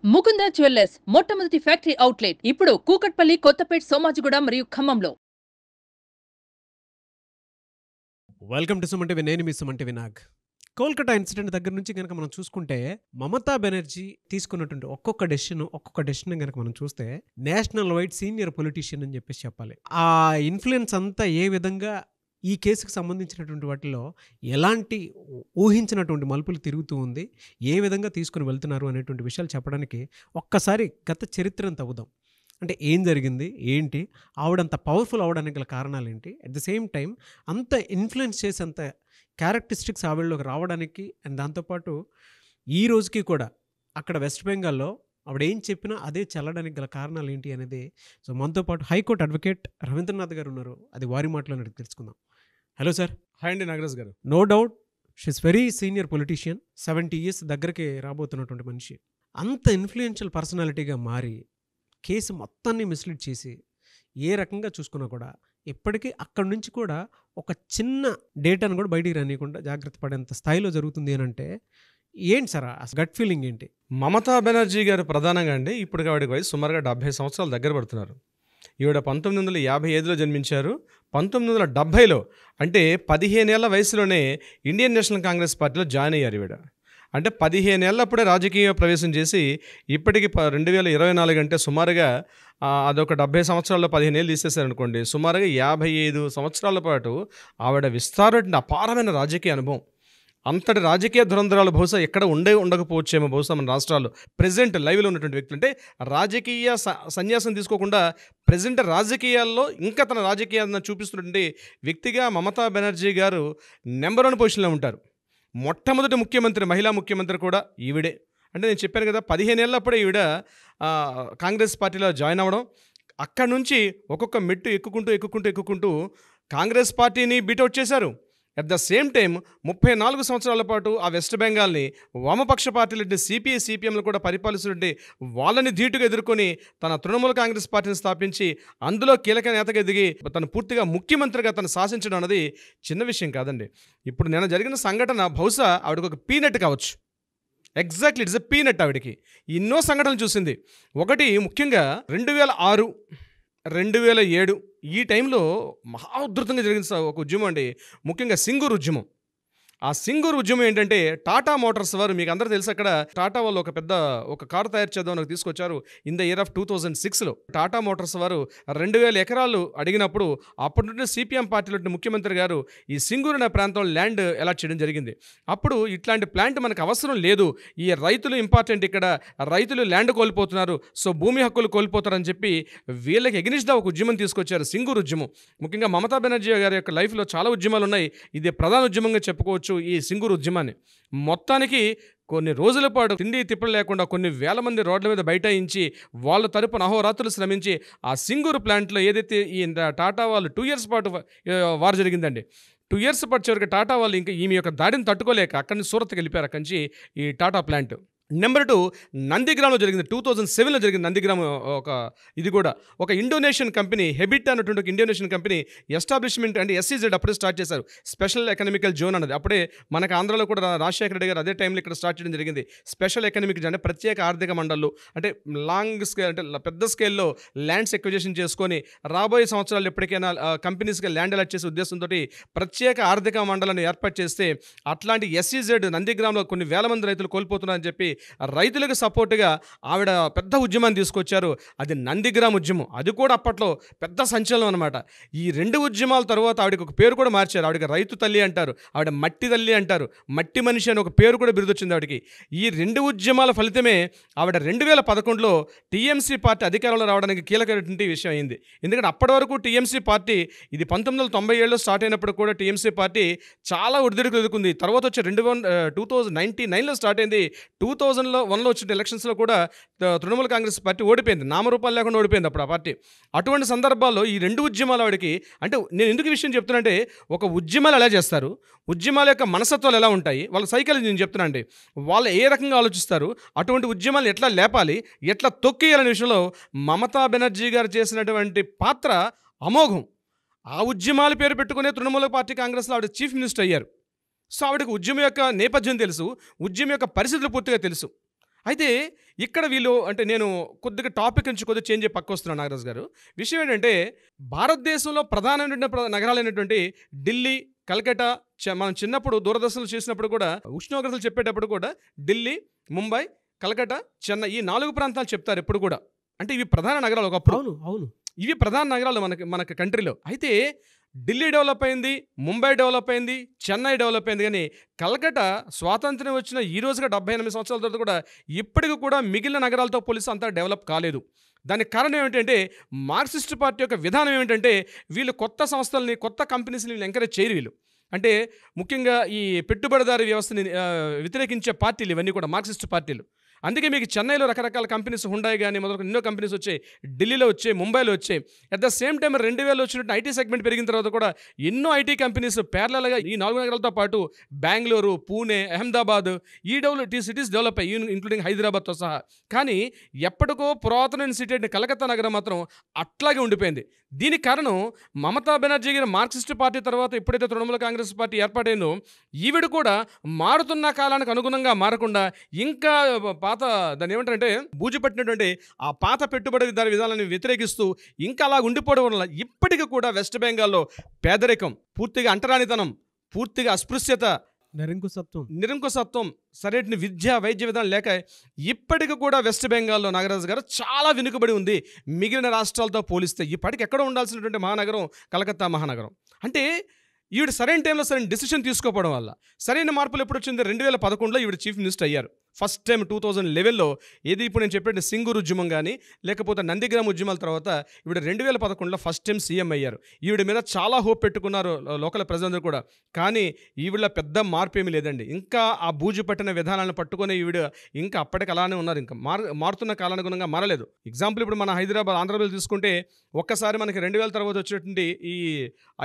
Mukunda jewellers మొట్టమొదటి factory outlet ఇప్పుడు కూకట్పల్లి, కొత్తపేట్, సోమాజిగూడ మరియు ఖమ్మంలో. వెల్కమ్ టు సుమన్ నేను మీ సుమన్ నాగ్. కోల్కతా ఇన్సిడెంట్ దగ్గర నుంచి కనుక మనం చూసుకుంటే మమతా బెనర్జీ తీసుకున్నటువంటి ఒక్కొక్క డెసిషన్ కనుక మనం చూస్తే నేషనల్ వైడ్ సీనియర్ పొలిటీషియన్ అని చెప్పేసి చెప్పాలి. ఆ ఇన్ఫ్లుయెన్స్ అంతా ఏ విధంగా ఈ కేసుకు సంబంధించినటువంటి వాటిలో ఎలాంటి ఊహించినటువంటి మలుపులు తిరుగుతూ ఉంది, ఏ విధంగా తీసుకుని వెళ్తున్నారు అనేటువంటి విషయాలు చెప్పడానికి ఒక్కసారి గత చరిత్రను తవ్వుదాం. అంటే ఏం జరిగింది, ఏంటి, ఆవిడంత పవర్ఫుల్ అవడానికి గల కారణాలు ఏంటి, అట్ ద సేమ్ టైం అంత ఇన్ఫ్లుయెన్స్ చేసేంత క్యారెక్టరిస్టిక్స్ ఆవిడలోకి రావడానికి అండ్ దాంతోపాటు ఈ రోజుకి కూడా అక్కడ వెస్ట్ బెంగాల్లో ఆవిడ ఏం చెప్పినా అదే చల్లడానికి గల కారణాలు ఏంటి అనేది సో మనతో పాటు హైకోర్టు అడ్వకేట్ రవీంద్రనాథ్ గారు ఉన్నారు. అది వారి మాటలో తెలుసుకుందాం. Hello sir. హాయ్ అండి నాగరాజ్ గారు. No doubt she's very senior politician, 70 years దగ్గరికి రాబోతున్నటువంటి మనిషి. అంత ఇన్ఫ్లుయెన్షియల్ పర్సనాలిటీగా మారి కేసు మొత్తాన్ని మిస్లీడ్ చేసి ఏ రకంగా చూసుకున్నా కూడా ఇప్పటికీ అక్కడి నుంచి కూడా ఒక చిన్న డేటాను కూడా బయటికి రానియకుండా జాగ్రత్త పడేంత స్థాయిలో జరుగుతుంది అని అంటే ఏంటి సార్ ఆ గట్ ఫీలింగ్ ఏంటి? మమతా బెనర్జీ గారు ప్రధానంగా అండి ఇప్పుడు ఆవిడకి వయసు సుమారుగా 70 సంవత్సరాలు దగ్గర పడుతున్నారు. ఈవిడ 1955లో జన్మించారు. 1970లో అంటే 15 ఏళ్ల వయసులోనే ఇండియన్ నేషనల్ కాంగ్రెస్ పార్టీలో జాయిన్ అయ్యారు. ఈవిడ అంటే 15 ఏళ్ళప్పుడే రాజకీయ ప్రవేశం చేసి ఇప్పటికి 2024 అంటే సుమారుగా అదొక 70 సంవత్సరాల్లో 15 ఏళ్ళు తీసేశారనుకోండి, సుమారుగా 55 సంవత్సరాల పాటు ఆవిడ విస్తారమైన అపారమైన రాజకీయ అనుభవం. అంతటి రాజకీయ ధురంధరాలు బహుశా ఎక్కడ ఉండకపోవచ్చేమో బహుశా మన రాష్ట్రాల్లో ప్రెజెంట్ లైవ్లో ఉన్నటువంటి వ్యక్తులు. అంటే రాజకీయ సన్యాసం తీసుకోకుండా ప్రెజెంట్ రాజకీయాల్లో ఇంకా తన రాజకీయాలను చూపిస్తున్నటువంటి వ్యక్తిగా మమతా బెనర్జీ గారు నెంబర్ 1 పొజిషన్లో ఉంటారు. మొట్టమొదటి ముఖ్యమంత్రి, మహిళా ముఖ్యమంత్రి కూడా ఈవిడే. అంటే నేను చెప్పాను కదా, 15 ఏళ్ళప్పుడే ఈవిడ కాంగ్రెస్ పార్టీలో జాయిన్ అవ్వడం, అక్కడి నుంచి ఒక్కొక్క మెట్టు ఎక్కుకుంటూ కాంగ్రెస్ పార్టీని బీటౌట్ చేశారు. అట్ ద సేమ్ టైం 34 సంవత్సరాల పాటు ఆ వెస్ట్ బెంగాల్ని వామపక్ష పార్టీలు సిపిఐ సిపిఎంలు కూడా పరిపాలిస్తుంటే వాళ్ళని ధీటుగా ఎదుర్కొని తన తృణమూల కాంగ్రెస్ పార్టీని స్థాపించి అందులో కీలక నేతగా ఎదిగి తను పూర్తిగా ముఖ్యమంత్రిగా తను శాసించడం అనేది చిన్న విషయం కాదండి. ఇప్పుడు నేను జరిగిన సంఘటన బహుశా ఆవిడకి ఒక పీనట్ కావచ్చు. Exactly it's a peanut. ఆవిడకి ఎన్నో సంఘటనలు చూసింది. ఒకటి ముఖ్యంగా 2006, 2007 ఈ టైంలో మహా ఉధృతంగా జరిగిన ఒక ఉద్యమం అండి, ముఖ్యంగా సింగూరు ఉద్యమం. ఆ సింగూరు ఉద్యమం ఏంటంటే టాటా మోటార్స్ వారు, మీకు అందరూ తెలుసు, అక్కడ టాటా వాళ్ళు ఒక కారు తయారు చేద్దామని తీసుకొచ్చారు ఇన్ ద ఇయర్ ఆఫ్ 2006లో. టాటా మోటార్స్ వారు 2000 ఎకరాలు అడిగినప్పుడు అప్పటి నుండి సిపిఎం పార్టీలో ముఖ్యమంత్రి గారు ఈ సింగూరు అనే ప్రాంతంలో ల్యాండ్ అలాట్ చేయడం జరిగింది. అప్పుడు ఇట్లాంటి ప్లాంట్ మనకు అవసరం లేదు, ఈ రైతులు ఇంపార్టెంట్, ఇక్కడ రైతులు ల్యాండ్ కోల్పోతున్నారు, సో భూమి హక్కులు కోల్పోతారని చెప్పి వీళ్ళకి ఎగ్నిస్ట్గా ఒక ఉద్యమం తీసుకొచ్చారు, సింగూరు ఉద్యమం. ముఖ్యంగా మమతా బెనర్జీ గారి యొక్క లైఫ్లో చాలా ఉద్యమాలు ఉన్నాయి, ఇది ప్రధాన ఉద్యమంగా చెప్పుకోవచ్చు ఈ సింగూరు ఉద్యమాన్ని. మొత్తానికి కొన్ని రోజుల పాటు తిండి తిప్పలు లేకుండా కొన్ని వేల మంది రోడ్ల మీద బైఠాయించి వాళ్ళ తరపున అహోరాత్రులు శ్రమించి ఆ సింగూరు ప్లాంట్లో ఏదైతే ఈ టాటా వాళ్ళు 2 years పాటు వారు జరిగిందండి. 2 years పాటు చివరికి టాటా వాళ్ళు ఇంకా ఈమె యొక్క దాడిని తట్టుకోలేక అక్కడి నుంచి సూరత్కి వెళ్ళిపోయారు. అక్కడి నుంచి ఈ టాటా ప్లాంట్. నెంబర్ 2 నందిగ్రామ్లో జరిగింది, 2007లో జరిగింది. నందిగ్రామ్ ఇది కూడా ఒక ఇండోనేషియన్ కంపెనీ, హెబిట్ అన్నటువంటి ఒక ఇండోనేషియన్ కంపెనీ ఎస్టాబ్లిష్మెంట్ అంటే SEZ అప్పుడే స్టార్ట్ చేశారు, స్పెషల్ ఎకనామికల్ జోన్ అన్నది. అప్పుడే మనకు ఆంధ్రాలో కూడా రాజశేఖర రెడ్డి గారు అదే టైంలో ఇక్కడ స్టార్ట్ చేయడం జరిగింది. స్పెషల్ ఎకనామిక్ జోన్ అంటే ప్రత్యేక ఆర్థిక మండళ్ళు, అంటే లాంగ్ స్కేల్ అంటే పెద్ద స్కేల్లో ల్యాండ్స్ ఎక్విజిషన్ చేసుకొని రాబోయే సంవత్సరాలు ఎప్పటికైనా కంపెనీస్కి ల్యాండ్ అలాట్ చేసే ఉద్దేశంతో ప్రత్యేక ఆర్థిక మండలాన్ని ఏర్పాటు చేస్తే అట్లాంటి SEZ నందిగ్రామ్లో కొన్ని వేల మంది రైతులు కోల్పోతున్నారని చెప్పి రైతులకు సపోర్టుగా ఆవిడ పెద్ద ఉద్యమాన్ని తీసుకొచ్చారు. అది నందిగ్రామ్ ఉద్యమం. అది కూడా అప్పట్లో పెద్ద సంచలనం అనమాట. ఈ 2 ఉద్యమాల తర్వాత ఆవిడకి ఒక పేరు కూడా మార్చారు. ఆవిడకి రైతు తల్లి అంటారు, ఆవిడ మట్టి తల్లి అంటారు, మట్టి మనిషి అని ఒక పేరు కూడా బిరుదొచ్చింది ఆవిడకి. ఈ 2 ఉద్యమాల ఫలితమే ఆవిడ 2011లో టీఎంసీ పార్టీ అధికారంలో రావడానికి కీలకమైనటువంటి విషయం అయింది. ఎందుకంటే అప్పటి వరకు టీఎంసీ పార్టీ, ఇది 1997లో స్టార్ట్ అయినప్పుడు కూడా టీఎంసీ పార్టీ చాలా ఒడిదుడుకులు ఎదుర్కొంది. తర్వాత వచ్చి 2099లో స్టార్ట్ అయింది. 2001లో వచ్చిన ఎలక్షన్స్లో కూడా తృణమూల కాంగ్రెస్ పార్టీ ఓడిపోయింది, నామరూపాలు లేకుండా ఓడిపోయింది అప్పుడు ఆ పార్టీ. అటువంటి సందర్భాల్లో ఈ 2 ఉద్యమాలు ఆవిడకి, అంటే నేను ఎందుకు ఈ విషయం చెప్తున్నానంటే ఒక ఉద్యమాలు ఎలా చేస్తారు, ఉద్యమాల యొక్క మనస్తత్వాలు ఎలా ఉంటాయి, వాళ్ళ సైకాలజీ నేను చెప్తున్నా అండి, వాళ్ళు ఏ రకంగా ఆలోచిస్తారు, అటువంటి ఉద్యమాలు ఎట్లా లేపాలి, ఎట్లా తొక్కేయాలనే విషయంలో మమతా బెనర్జీ గారు చేసినటువంటి పాత్ర అమోఘం. ఆ ఉద్యమాల పేరు పెట్టుకునే తృణమూల పార్టీ కాంగ్రెస్లో ఆవిడ చీఫ్ మినిస్టర్ అయ్యారు. సో ఆవిడకి ఉద్యమం యొక్క నేపథ్యం తెలుసు, ఉద్యమం యొక్క పరిస్థితులు పూర్తిగా తెలుసు. అయితే ఇక్కడ వీళ్ళు అంటే నేను కొద్దిగా టాపిక్ నుంచి కొద్దిగా చేంజ్ పక్క వస్తున్నాను నాగరాజు గారు. విషయం ఏంటంటే భారతదేశంలో ప్రధానమైనటువంటి నగరాలైనటువంటి ఢిల్లీ, కల్కటా, మనం చిన్నప్పుడు దూరదర్శన్లు చేసినప్పుడు కూడా ఉష్ణోగ్రతలు చెప్పేటప్పుడు కూడా ఢిల్లీ, ముంబై, కల్కటా, చెన్నై ఈ 4 ప్రాంతాలు చెప్తారు ఎప్పుడు కూడా. అంటే ఇవి ప్రధాన నగరాలు ఒకప్పుడు. అవును ఇవి ప్రధాన నగరాలు మనకి కంట్రీలో. అయితే ఢిల్లీ డెవలప్ అయింది, ముంబై డెవలప్ అయింది, చెన్నై డెవలప్ అయింది, కానీ కల్కటా స్వాతంత్ర్యం వచ్చిన ఈ రోజుగా 78 సంవత్సరాల తర్వాత కూడా ఇప్పటికి కూడా మిగిలిన నగరాలతో పోలిస్తే అంతా డెవలప్ కాలేదు. దానికి కారణం ఏమిటంటే మార్క్సిస్ట్ పార్టీ యొక్క విధానం ఏమిటంటే వీళ్ళు కొత్త సంస్థల్ని, కొత్త కంపెనీస్ని వీళ్ళు ఎంకరేజ్ చేయరు. వీళ్ళు అంటే ముఖ్యంగా ఈ పెట్టుబడిదారీ వ్యవస్థని వ్యతిరేకించే పార్టీలు ఇవన్నీ కూడా మార్క్సిస్ట్ పార్టీలు. అందుకే మీకు చెన్నైలో రకరకాల కంపెనీస్ హుండాయ్ కానీ మొదలు ఎన్నో కంపెనీస్ వచ్చాయి, ఢిల్లీలో వచ్చాయి, ముంబైలో వచ్చాయి. అట్ ద సేమ్ టైం 2000 వచ్చినట్టు ఐటీ సెగ్మెంట్ పెరిగిన తర్వాత కూడా ఎన్నో ఐటీ కంపెనీస్ ప్యారలల్గా ఈ 4 నగరాలతో పాటు బెంగళూరు, పూణే, అహ్మదాబాద్ ఈ సిటీస్ డెవలప్ అయ్యి ఇంక్లూడింగ్ హైదరాబాద్తో సహా. కానీ ఎప్పటికో పురాతన సిటీ అంటే కలకత్తా నగరం మాత్రం అట్లాగే ఉండిపోయింది. దీనికి కారణం మమతా బెనర్జీ గారి మార్క్సిస్ట్ పార్టీ తర్వాత ఎప్పుడైతే తృణమూల కాంగ్రెస్ పార్టీ ఏర్పాటైందో ఈవిడ కూడా మారుతున్న కాలానికి అనుగుణంగా మారకుండా ఇంకా పాత దాన్ని ఏమంటారంటే బూజు పట్టినటువంటి ఆ పాత పెట్టుబడిదారి విధానాన్ని వ్యతిరేకిస్తూ ఇంకా అలా ఉండిపోవడం వల్ల ఇప్పటికీ కూడా వెస్ట్ బెంగాల్లో పేదరికం, పూర్తిగా అంటరానితనం, పూర్తిగా అస్పృశ్యత, నిరంకుశత్వం, సరైన విద్య, వైద్య విధానం లేక ఇప్పటికి కూడా వెస్ట్ బెంగాల్లో నాగరాజు గారు చాలా వెనుకబడి ఉంది మిగిలిన రాష్ట్రాలతో పోలిస్తే. ఇప్పటికి ఎక్కడ ఉండాల్సినటువంటి మహానగరం కలకత్తా మహానగరం. అంటే ఈవిడ సరైన టైంలో సరైన డెసిషన్ తీసుకోవడం వల్ల సరైన మార్పులు ఎప్పుడు వచ్చింది? 2011లో ఈవిడ చీఫ్ మినిస్టర్ అయ్యారు. ఫస్ట్ టైం 2011లో ఏది ఇప్పుడు నేను చెప్పినట్టు సింగూర్ ఉద్యమం కానీ లేకపోతే నందిగ్రామ్ ఉద్యమాల తర్వాత ఈవిడ 2011లో ఫస్ట్ టైం సీఎం అయ్యారు. ఈవిడ మీద చాలా హోప్ పెట్టుకున్నారు లోకల్ ప్రజలందరూ కూడా. కానీ ఈవిడ పెద్ద మార్పు ఏమీ లేదండి. ఇంకా ఆ బూజు పట్టిన విధానాలను పట్టుకునే ఈవిడ ఇంకా అప్పటికి అలానే ఉన్నారు. ఇంకా మారుతున్న కాలానుగుణంగా మారలేదు. ఎగ్జాంపుల్ ఇప్పుడు మన హైదరాబాద్, ఆంధ్రప్రదేశ్ తీసుకుంటే ఒక్కసారి మనకి 2000 తర్వాత వచ్చినటువంటి ఈ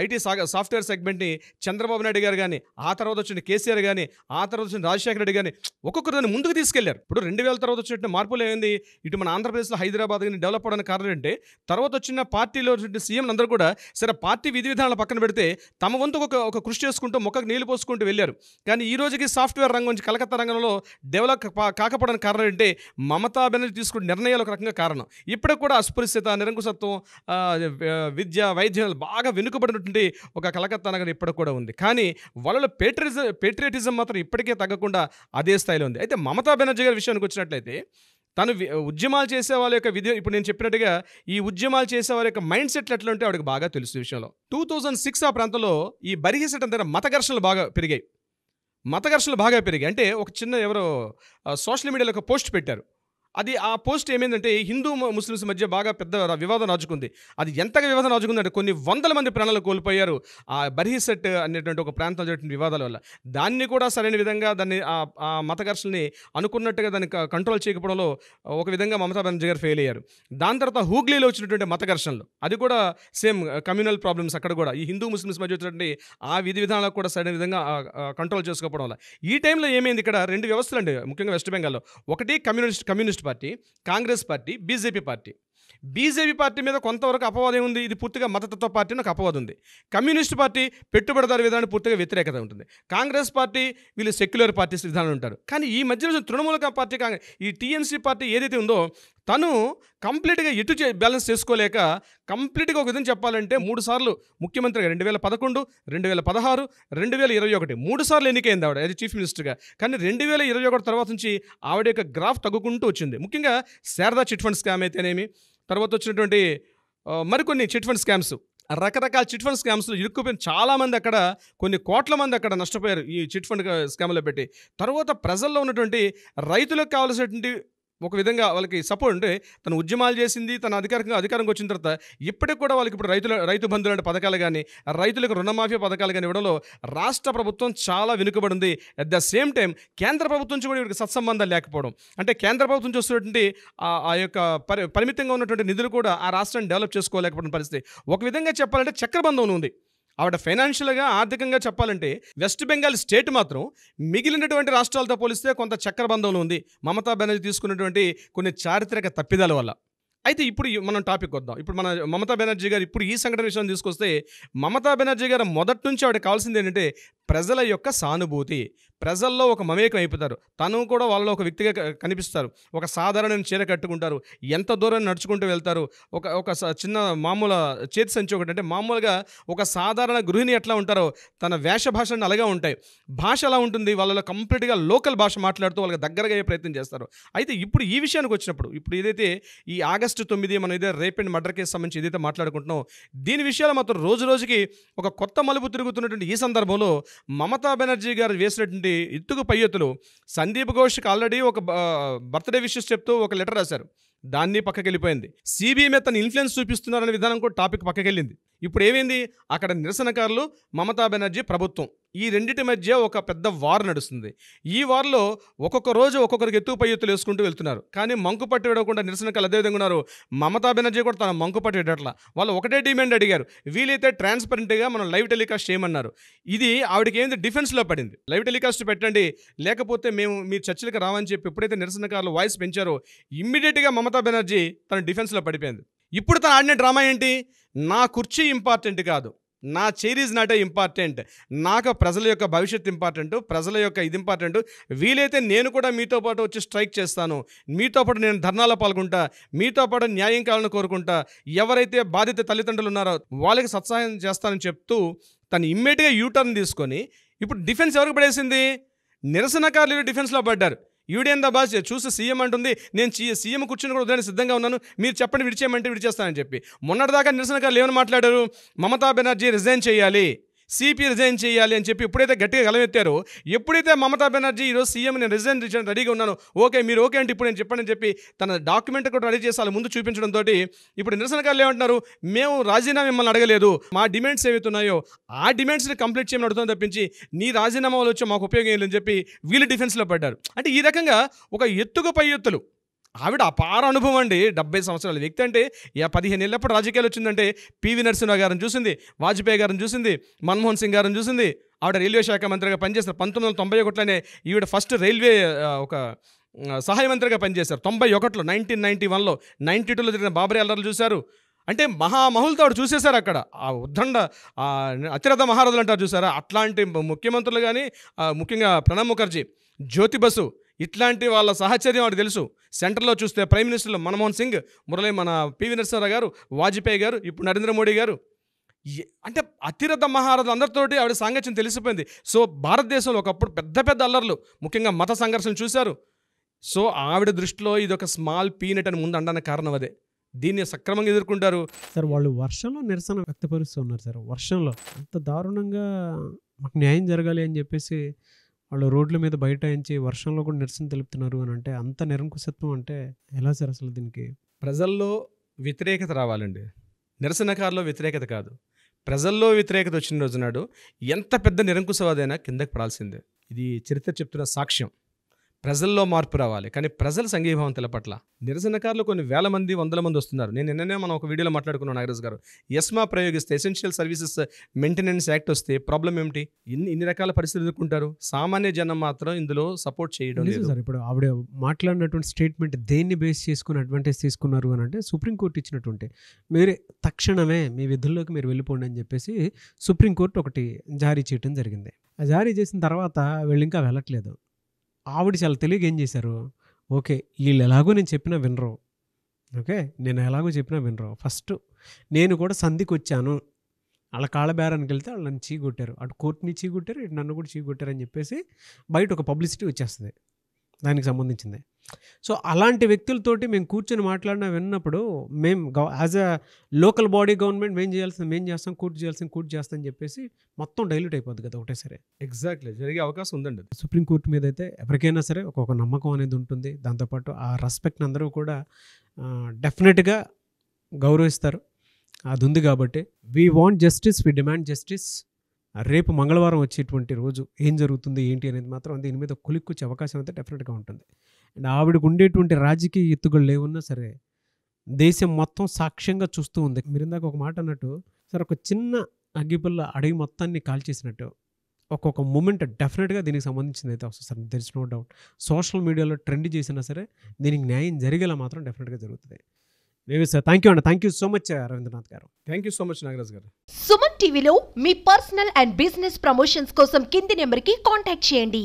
ఐటీ సాఫ్ట్వేర్ సెగ్మెంట్ని చంద్రబాబు నాయుడు గారు కానీ, ఆ తర్వాత వచ్చిన కేసీఆర్ కానీ, ఆ తర్వాత వచ్చిన రాజశేఖర రెడ్డి కానీ ఒక్కొక్కరు దాన్ని ముందుకు తీసుకెళ్లారు. ఇప్పుడు 2000 తర్వాత వచ్చినట్టు మార్పులు ఏమైంది? ఇటు మన ఆంధ్రప్రదేశ్లో హైదరాబాద్ కానీ డెవలప్ అవడానికి కారణం ఏంటంటే తర్వాత వచ్చిన పార్టీలో సీఎం అందరూ కూడా సరే పార్టీ విధి విధానాలు పక్కన పెడితే తమ వంతు ఒక కృషి చేసుకుంటూ మొక్కకు నీళ్లు పోసుకుంటూ వెళ్ళారు. కానీ ఈ రోజుకి సాఫ్ట్వేర్ రంగం నుంచి కలకత్తా రంగంలో డెవలప్ కాకపోవడానికి కారణం ఏంటంటే మమతా బెనర్జీ తీసుకున్న నిర్ణయాలు ఒక రకంగా కారణం. ఇప్పటికి కూడా అస్పృశ్యత, నిరంకుశత్వం, విద్య, వైద్యాలు బాగా వెనుకబడినటువంటి ఒక కలకత్తా నగరం ఇప్పటికి కూడా ఉంది. కానీ వాళ్ళలో పేట్రియటిజం మాత్రం ఇప్పటికే తగ్గకుండా అదే స్థాయిలో ఉంది. అయితే మమతా బెనర్జీ గారి విషయానికి వచ్చినట్లయితే తను ఉద్యమాలు చేసే వాళ్ళ యొక్క ఇప్పుడు నేను చెప్పినట్టుగా ఈ ఉద్యమాలు చేసే వాళ్ళ యొక్క మైండ్ సెట్లు ఎట్లా ఉంటే ఆవిడకి బాగా తెలుసు విషయంలో. 2006 ఆ ప్రాంతంలో ఈ బరిహెసెట్ దగ్గర మత ఘర్షణలు బాగా పెరిగాయి. అంటే ఒక చిన్న ఎవరో సోషల్ మీడియాలో ఒక పోస్ట్ పెట్టారు. ఆ పోస్ట్ ఏమైందంటే హిందూ ముస్లిమ్స్ మధ్య బాగా పెద్ద వివాదం రాజుకుంది. అది ఎంతగా వివాదం రాజుకుందంటే కొన్ని వందల మంది ప్రాణాలు కోల్పోయారు ఆ బరిహెసెట్ అనేటువంటి ఒక ప్రాంతం జరిగిన వివాదాల వల్ల. దాన్ని కూడా సరైన విధంగా దాన్ని ఆ మత ఘర్షణని అనుకున్నట్టుగా దాన్ని కంట్రోల్ చేయకపోవడంలో ఒక విధంగా మమతా బెనర్జీ గారు ఫెయిల్ అయ్యారు. దాని తర్వాత హూగ్లీలో వచ్చినటువంటి మత ఘర్షణలు అది కూడా సేమ్ కమ్యూనల్ ప్రాబ్లమ్స్. అక్కడ కూడా ఈ హిందూ ముస్లిమ్స్ మధ్య వచ్చినటువంటి ఆ విధి విధానాలకు కూడా సరైన విధంగా కంట్రోల్ చేసుకోవడం వల్ల ఈ టైంలో ఏమైంది? ఇక్కడ 2 వ్యవస్థలు అండి ముఖ్యంగా వెస్ట్ బెంగాల్లో. ఒకటి communist party, Congress party, BJP party మీద కొంతవరకు అపవాదం ఉంది. ఇది పూర్తిగా మతతత్వ పార్టీ నాకు అపవాదం ఉంది. కమ్యూనిస్ట్ పార్టీ పెట్టుబడిదారు విధానానికి పూర్తిగా వ్యతిరేకత ఉంటుంది. కాంగ్రెస్ పార్టీ వీళ్ళు సెక్యులర్ పార్టీస్ విధానం ఉంటారు. కానీ ఈ మధ్యలో తృణమూల పార్టీ ఈ టీఎంసీ పార్టీ ఏదైతే ఉందో తను కంప్లీట్గా బ్యాలెన్స్ చేసుకోలేక కంప్లీట్గా ఒక విధంగా చెప్పాలంటే 3 సార్లు ముఖ్యమంత్రిగా 2011, 2016, 2021 3 సార్లు ఎన్నికైంది ఆవిడ అది చీఫ్ మినిస్టర్గా. కానీ 2021 తర్వాత నుంచి ఆవిడ యొక్క గ్రాఫ్ తగ్గుకుంటూ వచ్చింది. ముఖ్యంగా శారదా చిట్ ఫండ్ స్కామ్ అయితేనేమి, తర్వాత వచ్చినటువంటి మరికొన్ని చిట్ ఫండ్ స్కామ్స్, రకరకాల చిట్ ఫండ్ స్కామ్స్లో ఇరుక్కుపోయిన చాలామంది అక్కడ కొన్ని కోట్ల మంది అక్కడ నష్టపోయారు ఈ చిట్ ఫండ్ స్కామ్లో పెట్టి. తర్వాత ప్రజల్లో ఉన్నటువంటి రైతులకు కావాల్సినటువంటి ఒక విధంగా వాళ్ళకి సపోర్ట్ అంటే తను ఉద్యమాలు చేసింది, తన అధికారంకి వచ్చిన తర్వాత ఇప్పటికి కూడా వాళ్ళకి ఇప్పుడు రైతు బంధువులు అంటే పథకాలు కానీ, రైతులకు రుణమాఫీ పథకాలు కానీ ఇవ్వడంలో రాష్ట్ర ప్రభుత్వం చాలా వెనుకబడింది. అట్ ద సేమ్ టైం కేంద్ర ప్రభుత్వం నుంచి కూడా వీరికి సత్సంబంధాలు లేకపోవడం, అంటే కేంద్ర ప్రభుత్వం నుంచి వస్తున్నటువంటి ఆ యొక్క పరిమితంగా ఉన్నటువంటి నిధులు కూడా ఆ రాష్ట్రాన్ని డెవలప్ చేసుకోలేకపోయిన పరిస్థితి. ఒక విధంగా చెప్పాలంటే చక్రబంధం ఉంది. ఆవిడ ఫైనాన్షియల్గా, ఆర్థికంగా చెప్పాలంటే వెస్ట్ బెంగాల్ స్టేట్ మాత్రం మిగిలినటువంటి రాష్ట్రాలతో పోలిస్తే కొంత చక్రబంధంలో ఉంది మమతా బెనర్జీ తీసుకున్నటువంటి కొన్ని చారిత్రక తప్పిదాల వల్ల. అయితే ఇప్పుడు మనం టాపిక్ వద్దాం. ఇప్పుడు మన మమతా బెనర్జీ గారు ఇప్పుడు ఈ సంఘటన విషయం తీసుకొస్తే, మమతా బెనర్జీ గారు మొదటి నుంచి ఆవిడకి కావాల్సింది ఏంటంటే ప్రజల యొక్క సానుభూతి. ప్రజల్లో ఒక మమేకం అయిపోతారు. తను కూడా వాళ్ళలో ఒక వ్యక్తిగా కనిపిస్తారు. ఒక సాధారణ చీర కట్టుకుంటారు. ఎంత దూరం నడుచుకుంటూ వెళ్తారు. ఒక చిన్న మామూలు చేతి సంచి ఒకటి, అంటే మామూలుగా ఒక సాధారణ గృహిణి ఎట్లా ఉంటారో తన వేష భాషను అలాగే ఉంటాయి. భాష ఎలా ఉంటుంది, వాళ్ళలో కంప్లీట్గా లోకల్ భాష మాట్లాడుతూ వాళ్ళకి దగ్గరగా అయ్యే ప్రయత్నం చేస్తారు. అయితే ఇప్పుడు ఈ విషయానికి వచ్చినప్పుడు, ఇప్పుడు ఏదైతే ఈ ఆగస్టు 9 మనం ఏదైతే రేప్ అండ్ మర్డర్ కేసు సంబంధించి ఏదైతే మాట్లాడుకుంటున్నాం, దీని విషయాలు మాత్రం రోజు రోజుకి ఒక కొత్త మలుపు తిరుగుతున్నటువంటి ఈ సందర్భంలో మమతా బెనర్జీ గారు వేసినటువంటి ఎత్తుకు పై ఎత్తులు, సందీప్ ఘోష్కి ఆల్రెడీ ఒక బర్త్డే విషెస్ చెప్తూ ఒక లెటర్ రాశారు. దాన్ని పక్కకి వెళ్ళిపోయింది. సిబిఐ మీద తన ఇన్ఫ్లుయెన్స్ చూపిస్తున్నారనే విధానం కూడా టాపిక్ పక్కకి వెళ్ళింది. ఇప్పుడు ఏమైంది, అక్కడ నిరసనకారులు, మమతా బెనర్జీ ప్రభుత్వం, ఈ రెండింటి మధ్య ఒక పెద్ద వార్ నడుస్తుంది. ఈ వార్లో ఒక్కొక్క రోజు ఒక్కొక్కరికి ఎత్తుకు పై ఎత్తులు వేసుకుంటూ వెళ్తున్నారు. కానీ మంకు పట్టి విడకుండా నిరసనకారులు అదేవిధంగా ఉన్నారు. మమతా బెనర్జీ కూడా తన మంకు పట్టి విడట్లా. వాళ్ళు ఒకటే డిమాండ్ అడిగారు, వీలైతే ట్రాన్స్పరెంట్గా మనం లైవ్ టెలికాస్ట్ చేయమన్నారు. ఇది ఆవిడకి ఏంది డిఫెన్స్లో పడింది. లైవ్ టెలికాస్ట్ పెట్టండి, లేకపోతే మేము మీ చర్చలకు రావని చెప్పి ఎప్పుడైతే నిరసనకారులు వాయిస్ పెంచారో ఇమ్మీడియట్గా మమతా బెనర్జీ తన డిఫెన్స్లో పడిపోయింది. ఇప్పుడు తను ఆడిన డ్రామా ఏంటి, నా కుర్చీ ఇంపార్టెంట్ కాదు, నా chair is not a important, నాకు ప్రజల యొక్క భవిష్యత్తు ఇంపార్టెంట్, ప్రజల యొక్క ఇది ఇంపార్టెంట్, వీలైతే నేను కూడా మీతో పాటు వచ్చి స్ట్రైక్ చేస్తాను, మీతో పాటు నేను ధర్నాలో పాల్గొంటా, మీతో పాటు న్యాయం కావాలని కోరుకుంటా, ఎవరైతే బాధిత తల్లిదండ్రులు ఉన్నారో వాళ్ళకి సత్సహాయం చేస్తానని చెప్తూ తను ఇమ్మీడియట్గా యూటర్న్ తీసుకొని ఇప్పుడు డిఫెన్స్ ఎవరికి పడేసింది, నిరసనకారులు డిఫెన్స్లో పడ్డారు. ఈవిడేందా బాస్ చూసి సీఎం అంటుంది, నేను సీఎం కూర్చుని కూడా వదిలేని సిద్ధంగా ఉన్నాను, మీరు చెప్పండి విడిచేయమంటే విడిచేస్తానని చెప్పి. మొన్నటిదాకా నిరసనకారులు ఏమని మాట్లాడారు, మమతా బెనర్జీ రిజైన్ చేయాలి, సిపి రిజైన్ చేయాలి అని చెప్పి ఎప్పుడైతే గట్టిగా గలమెత్తారో, ఎప్పుడైతే మమతా బెనర్జీ ఈరోజు సీఎం నేను రిజైన్ చేయడానికి రెడీగా ఉన్నాను, ఓకే మీరు ఓకే అంటే ఇప్పుడు నేను చెప్పండి చెప్పి తన డాక్యుమెంట్ కూడా రెడీ చేసి వాళ్ళ ముందు చూపించడంతో ఇప్పుడు నిరసనకారులు ఏమంటున్నారు, మేము రాజీనామా మిమ్మల్ని అడగలేదు, మా డిమాండ్స్ ఏవైతే ఉన్నాయో ఆ డిమాండ్స్ని కంప్లీట్ చేయమని అడుగుతాం తప్పించి నీ రాజీనామాలు వచ్చి మాకు ఉపయోగం లేదని చెప్పి వీళ్ళు డిఫెన్స్లో పడ్డారు. అంటే ఈ రకంగా ఒక ఎత్తుకు పై ఎత్తులు. ఆవిడ అపార అనుభవం అండి, 70 సంవత్సరాల వ్యక్తి. అంటే 15 ఏళ్ళప్పుడు రాజకీయాలు వచ్చిందంటే పివి నరసింహ గారిని చూసింది, వాజ్పేయి గారిని చూసింది, మన్మోహన్ సింగ్ గారిని చూసింది. ఆవిడ రైల్వే శాఖ మంత్రిగా పనిచేస్తారు. 1991లోనే ఈవిడ ఫస్ట్ రైల్వే ఒక సహాయ మంత్రిగా పనిచేశారు. 91లో 1991లో 92లో జరిగిన బాబరీ అల్లర్లు చూశారు. అంటే మహామహులతో ఆవిడ చూసేశారు అక్కడ. ఆ ఉద్దండ అతిరథ మహారాజులు అంటారు చూసారా, అట్లాంటి ముఖ్యమంత్రులు కానీ, ముఖ్యంగా ప్రణబ్ ముఖర్జీ, జ్యోతి బసు, ఇట్లాంటి వాళ్ళ సహచర్యం వాడికి తెలుసు. సెంటర్లో చూస్తే ప్రైమ్ మినిస్టర్లు మన్మోహన్ సింగ్, మన పివి నరసింహారావు గారు, వాజ్పేయి గారు, ఇప్పుడు నరేంద్ర మోడీ గారు, అంటే అతిరథ మహారాజులు అందరితోటి ఆవిడ సాంగత్యం తెలిసిపోయింది. సో భారతదేశంలో ఒకప్పుడు పెద్ద పెద్ద అల్లర్లు, ముఖ్యంగా మత సంఘర్షణలు చూశారు. సో ఆవిడ దృష్టిలో ఇది ఒక స్మాల్ పీనట్ అని ముందు అనడానికి కారణం అదే. దీన్ని సక్రమంగా ఎదుర్కొంటారు సార్. వాళ్ళు వర్షంలో నిరసన వ్యక్తపరుస్తున్నారు సార్. వర్షంలో అంత దారుణంగా మాకు న్యాయం జరగాలి అని చెప్పేసి వాళ్ళు రోడ్ల మీద బైఠాయించి వర్షంలో కూడా నిరసన తెలుపుతున్నారు అని అంటే అంత నిరంకుశత్వం అంటే ఎలా సార్ అసలు? దీనికి ప్రజల్లో వ్యతిరేకత రావాలండి, నిరసనకారులో వ్యతిరేకత కాదు. ప్రజల్లో వ్యతిరేకత వచ్చిన రోజు నాడు ఎంత పెద్ద నిరంకుశవాదైనా కిందకి పడాల్సిందే. ఇది చరిత్ర చెప్తున్న సాక్ష్యం. ప్రజల్లో మార్పు రావాలి, కానీ ప్రజల సంఘీభావం తెలపట్ల. నిరసనకారులు కొన్ని వేల మంది, వందల మంది వస్తున్నారు. నేను నిన్ననే మనం ఒక వీడియోలో మాట్లాడుకున్నాను నాగరాజ్ గారు. ఎస్మా ప్రయోగిస్తే, ఎసెన్షియల్ సర్వీసెస్ మెయింటెనెన్స్ యాక్ట్ వస్తే ప్రాబ్లం ఏమిటి? ఇన్ని రకాల పరిస్థితులు ఎదుర్కొంటారు. సామాన్య జనం మాత్రం ఇందులో సపోర్ట్ చేయడం లేదు సార్. ఇప్పుడు ఆవిడ మాట్లాడినటువంటి స్టేట్మెంట్ దేన్ని బేస్ చేసుకుని అడ్వాంటేజ్ తీసుకున్నారు అని అంటే, సుప్రీంకోర్టు ఇచ్చినటువంటి మీరే తక్షణమే మీ విధుల్లోకి మీరు వెళ్ళిపోండి అని చెప్పేసి సుప్రీంకోర్టు ఒకటి జారీ చేయడం జరిగింది. ఆ జారీ చేసిన తర్వాత వీళ్ళు ఇంకా వెళ్ళట్లేదు. ఆవిడ చాలా తెలియక ఏం చేశారు, ఓకే వీళ్ళు ఎలాగో నేను చెప్పినా వినరు, ఓకే నేను ఎలాగో చెప్పినా వినరు, ఫస్ట్ నేను కూడా సంధికి వచ్చాను, వాళ్ళ కాళ్ళ బేరానికి వెళ్తే వాళ్ళు నన్ను చీకొట్టారు, అటు కోర్టుని చీకొట్టారు, ఇటు నన్ను కూడా చీకొట్టారు అని చెప్పేసి బయట ఒక పబ్లిసిటీ వచ్చేస్తుంది దానికి సంబంధించింది. సో అలాంటి వ్యక్తులతోటి మేము కూర్చొని మాట్లాడినా విన్నప్పుడు మేము as a local body government మేము చేయాల్సింది మేము చేస్తాం, కోర్టు చేయాల్సింది కోర్టు చేస్తాం అని చెప్పేసి మొత్తం డైల్యూట్ అయిపోద్ది కదా ఒకటేసరి. ఎగ్జాక్ట్లీ జరిగే అవకాశం ఉందండి. సుప్రీంకోర్టు మీద అయితే ఎవరికైనా సరే ఒక నమ్మకం అనేది ఉంటుంది. దాంతోపాటు ఆ రెస్పెక్ట్ని అందరూ కూడా డెఫినెట్గా గౌరవిస్తారు. అది ఉంది కాబట్టి we want justice, we demand justice. రేపు మంగళవారం వచ్చేటువంటి రోజు ఏం జరుగుతుంది ఏంటి అనేది మాత్రం దీని మీద కొలిక్కొచ్చే అవకాశం అయితే డెఫినెట్గా ఉంటుంది. అండ్ ఆవిడకు ఉండేటువంటి రాజకీయ ఎత్తుగళ్ళు ఏమున్నా సరే దేశం మొత్తం సాక్ష్యంగా చూస్తూ ఉంది. మీరు ఇందాక ఒక మాట అన్నట్టు సార్, ఒక చిన్న అగ్గిపుల్ల అడవి మొత్తాన్ని కాల్చేసినట్టు ఒక్కొక్క మూమెంట్ డెఫినెట్గా దీనికి సంబంధించింది అయితే వస్తుంది sir. There is no doubt. Social మీడియాలో ట్రెండ్ చేసినా సరే దీనికి న్యాయం జరిగేలా మాత్రం డెఫినెట్గా జరుగుతుంది. Maybe sir. థ్యాంక్ యూ అండి. Thank you so much Ravindranath గారు. Thank you so much Nagaraj గారు. సుమన్ టీవీలో మీ పర్సనల్ అండ్ బిజినెస్ ప్రమోషన్స్ కోసం కింది నెంబర్కి కాంటాక్ట్ చేయండి.